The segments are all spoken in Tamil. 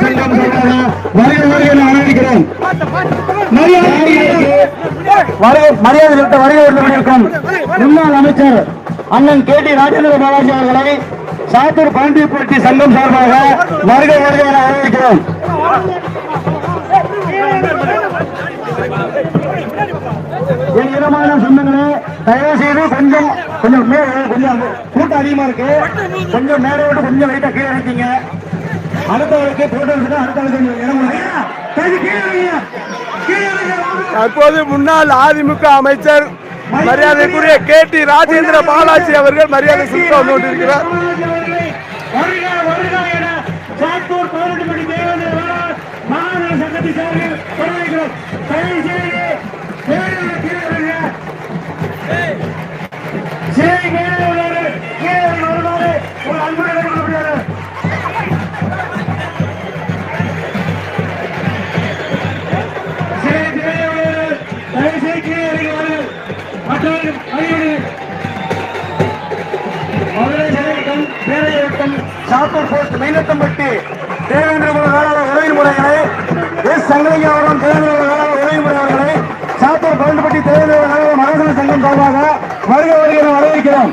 சங்கம் வருகிறோம் மரியாதை செலுத்த வருகிறோம். முன்னாள் அமைச்சர் அண்ணன் கே டி ராஜேந்திர பாலாஜி அவர்களை சாத்தூர் பாண்டியப்பட்டி சங்கம் சார்பாக வருகை என அறிவிக்கிறோம். என் இடமான சொந்தங்களே, தயவு செய்து கொஞ்சம் கூட்டம் அதிகமா இருக்கு, கொஞ்சம் மேலே விட்டு கொஞ்சம் லைட்டா கீழே இருக்கீங்க. அடுத்தவருக்கு போட்டோ தற்போது முன்னாள் அதிமுக அமைச்சர் மரியாதைக்குரிய கே டி ராஜேந்திர பாலாஜி அவர்கள் மரியாதை செலுத்த வந்து கொண்டிருக்கிறார். சாத்தூர் போஸ்ட் மைனத்தம்பட்டி தேவேந்திரகுல வேளாளர் உதவி முறைகளை எஸ் சங்கலிங்காவரம் தேவேந்திரகுல வேளாளர் உதவி முறைகளை சாத்தூர் பன்னெண்டுப்பட்டி தேவேந்திர மகாசன சங்கம் சார்பாக வருகை வரவேற்கிறோம்.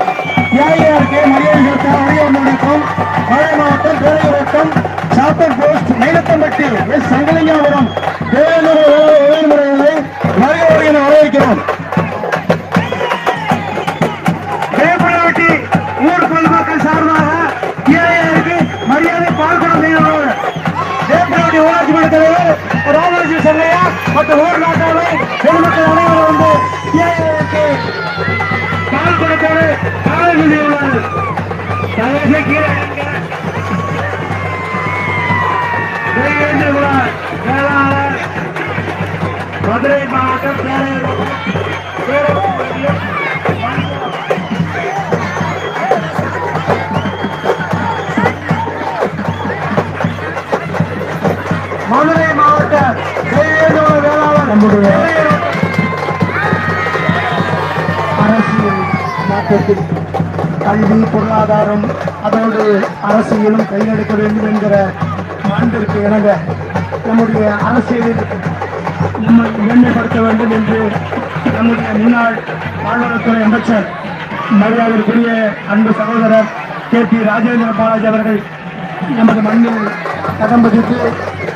தியாகியாருக்கு மரியாதை செலுத்த வருகை வந்திருக்கும் மதுரை மாவட்டம் தேவையவட்டம் சாத்தூர் போஸ்ட் மைனத்தம்பட்டி எஸ் சங்கலிங்காவரம் தேவேந்திர உதவி முறைகளை வருகை வரவேற்கிறோம். ஊர் பொதுமக்கள் சார்பாக மரியாதை பால்குடம் தேவப்பட்டி ஊராட்சி மன்ற தலைவர் ராமராஜி செல்லையா மற்றும் ஊர் நாட்டாளை பொதுமக்கள் அனைவரும் வந்து பால்குடத்தோடு காலை சொல்லியுள்ளார்கள். தலைவர்கள் கீழே வேளாளர் மதுரை மாவட்டம் மதுரை மாவட்ட வேளாளர் நம்முடைய அரசியல் மாற்றத்தில் கல்வி பொருளாதாரம் அதோடு அரசியலும் கையெடுக்க வேண்டும் என்கிற ஆண்டிற்கு இணங்க நம்முடைய அரசியலில் நம்மை மேன்மைப்படுத்த வேண்டும் என்று நம்முடைய முன்னாள் வாழ்வளத்துறை அமைச்சர் மரியாதைக்குரிய அன்பு சகோதரர் கே டி ராஜேந்திர பாலாஜி அவர்கள் நமது மண்ணில் கதம் பதித்து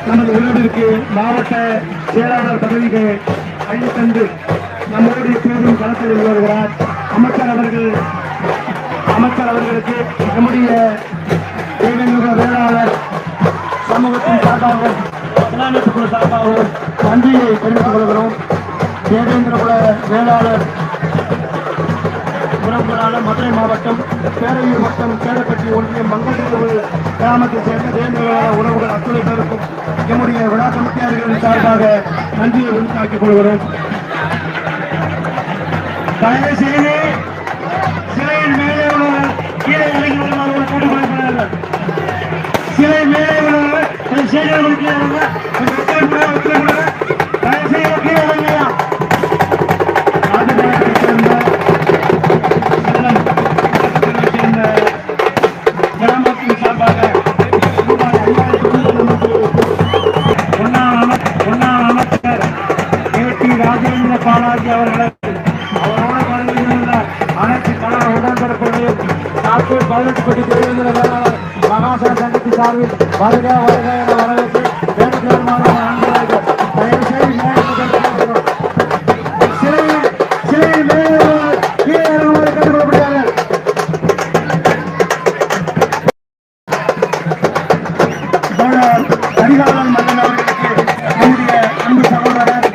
நமது உள்ளூருக்கு மாவட்ட செயலாளர் பதவிக்கு அழைத்தந்து நம்மோடு எப்போதும் களத்தில் வருகிறார். அமைச்சர் அவர்களுக்கு நம்முடைய தேவேந்திர வேளாளர் சமூகத்தின் சார்பாகவும் இஸ்லாமிய குழு சார்பாகவும் நன்றியை தெரிவித்துக் கொள்கிறோம். தேவேந்திர குல வேளாளர் உறவுகளான மதுரை மாவட்டம் பேரையூர் வட்டம் சேலப்பட்டி ஒன்றியம் மங்கல்தீவு கிராமத்தைச் சேர்ந்த தேவேந்திர உறவுகள் அத்துணை பேருக்கும் எம்முடைய விழா கமிட்டியாளர்களின் சார்பாக நன்றியை உரித்தாக்கிக் கொள்கிறோம். தயவு செய்து சிலையின் மேலே உள்ளவர் கீழே இறங்கி வருமாறு கேட்டுக்கொள்ளப்படுகிறார்கள். சிலை மேலே உள்ளவர் தயவு செய்து கீழே இறங்கியா கிராமத்தின் சார்பாக முன்னாள் அமைச்சர் கே டி ராஜேந்திர பாலாஜி அவர்களை அவரோடு வருகின்ற அனைத்து கழக உடன்பிறப்புகளையும் சாத்தூர் 18 தேவேந்திர வேளாளர் மகாசன சங்கத்தின் சார்பில் வருக என வரவேற்று வேண்டுமாறு அன்புகிறார்கள். தயவு செய்து சிலையில் மேலே கீழே இறங்குமாறு கேட்டுக்கொள்ளப்படுகிறார்கள். அதிகாரம் மன்னன் அவர்களுக்கு நம்முடைய அன்பு சகோதரர்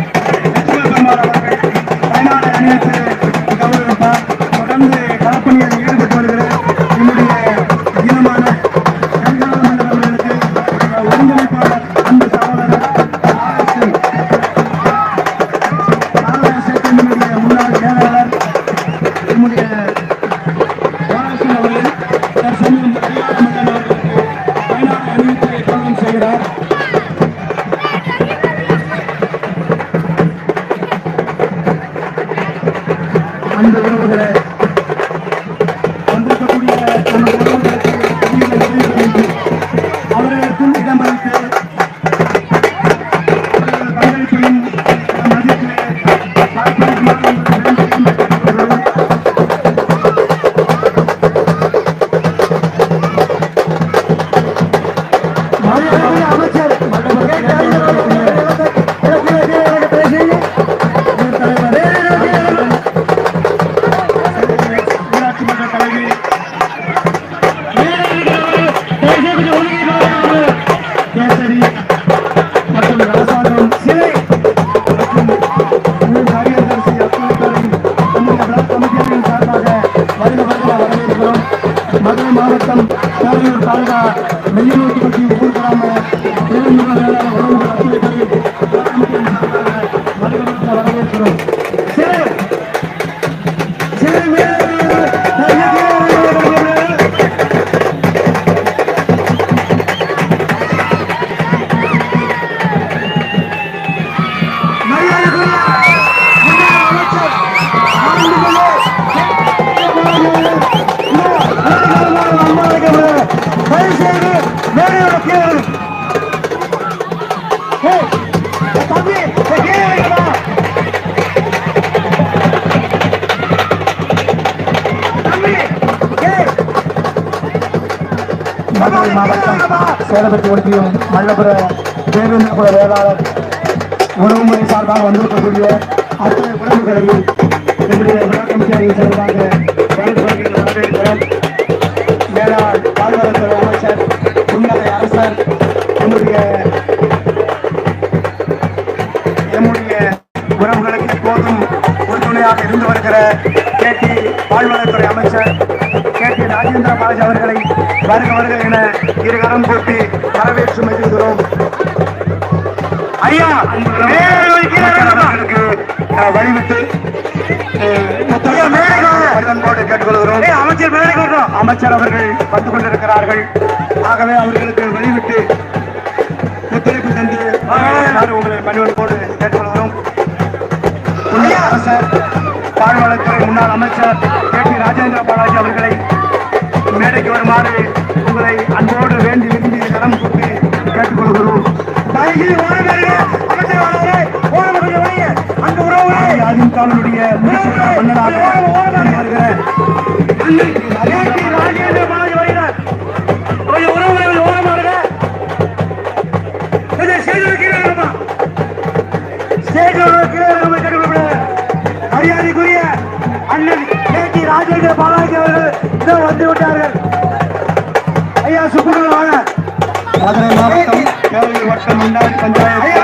லட்சுமணகுமார் அவர்கள் பயனாளர் அணியத்து கௌரவிப்பார். தொடர்ந்து களப்பணியில் ஈடுபட்டு வருகிற நம்முடைய இனமான கங்காள மன்னன் அவர்களுக்கு ஒருங்கிணைப்பாளர் அன்பு சகோதரர் நம்முடைய முன்னாள் செயலாளர் நம்முடைய அவர்கள் தற்சமயம் அதிகார மன்னன் அவர்களுக்கு பயனாளர் அணியத்தை கௌரவம் செய்கிறார். அந்த உறவுகளை வந்திருக்கக்கூடிய நமது உறவுகளுக்கு அவர்களுக்கும் இடம்பெறும் கேசரி மற்றும் ராசாதம் சிலை மற்றும் ஊர் காரியதர்சி அத்துணைகளை நம்முடைய பிளாக் கமிட்டியின் சார்பாக வரவேற்கிறோம். மதுரை மாவட்டம் பேரையூர் தாலுகா மெய்யனூர்பட்டி ஊர் கிராம தேவையுள்ள வேளாண் உணவுகள் அத்துணைகளை பிளாக் கமிட்டியின் சார்பாக வரவேற்கிறோம். சிலை சிலை மதுரை மாவட்டம் சேலப்பட்டி ஒன்றியம் மல்லபுர தேவேந்திரபுர வேளாளர் உணவுமுறை சார்பாக வந்திருக்கக்கூடிய அத்தனை உணவுகளையும் என்னுடைய விழா கமிட்டியின் சார்பாக வரவேற்கிறோம். வேளாண் பாதுகாப்புத்துறை அமைச்சர் முன்னாள் அரசர் நம்முடைய உறவுகளுக்கு எப்போதும் உறுதுணையாக இருந்து வருகிற கேடி வாழ்வாதாரத்துறை அமைச்சர் கேடி ராஜேந்திர பாலாஜி அவர்களை வருக என இருகரம் கூட்டி வரவேற்று மகிழ்கிறோம். ஐயா வழிவிட்டு கேட்டுக்கொள்கிறோம். அமைச்சர் அவர்கள் வந்து கொண்டிருக்கிறார்கள். ஆகவே அவர்களுக்கு வழிவிட்டு ஒத்துழைப்பு தந்து உங்களை பணிவன்போடு கேட்டுக்கொள்கிறோம். அரசர் வாழ்வாதாரத்துறை முன்னாள் அமைச்சர் கேடி ராஜேந்திர பாலாஜி அவர்களை மேடைக்கு வருமாறு உங்களை அன்போடு வேண்டி விரும்பி கரம் கூட்டி கேட்டுக்கொள்கிறோம். அந்த உறவுகளை அதிமுகவினுடைய மன்னராக வருகிற ராஜேந்திர பாலாஜி வருகிறார். உறவுகள் ஓரமாக மரியாதைக்குரிய அண்ணன் கேடி ராஜேந்திர பாலாஜி அவர்கள் இதோ வந்து விட்டார்கள். ஐயா சுக்குமார் வாங்க. மதுரை மாவட்டம் பேரையூர் வட்டம் முன்னாள் பஞ்சாயத்து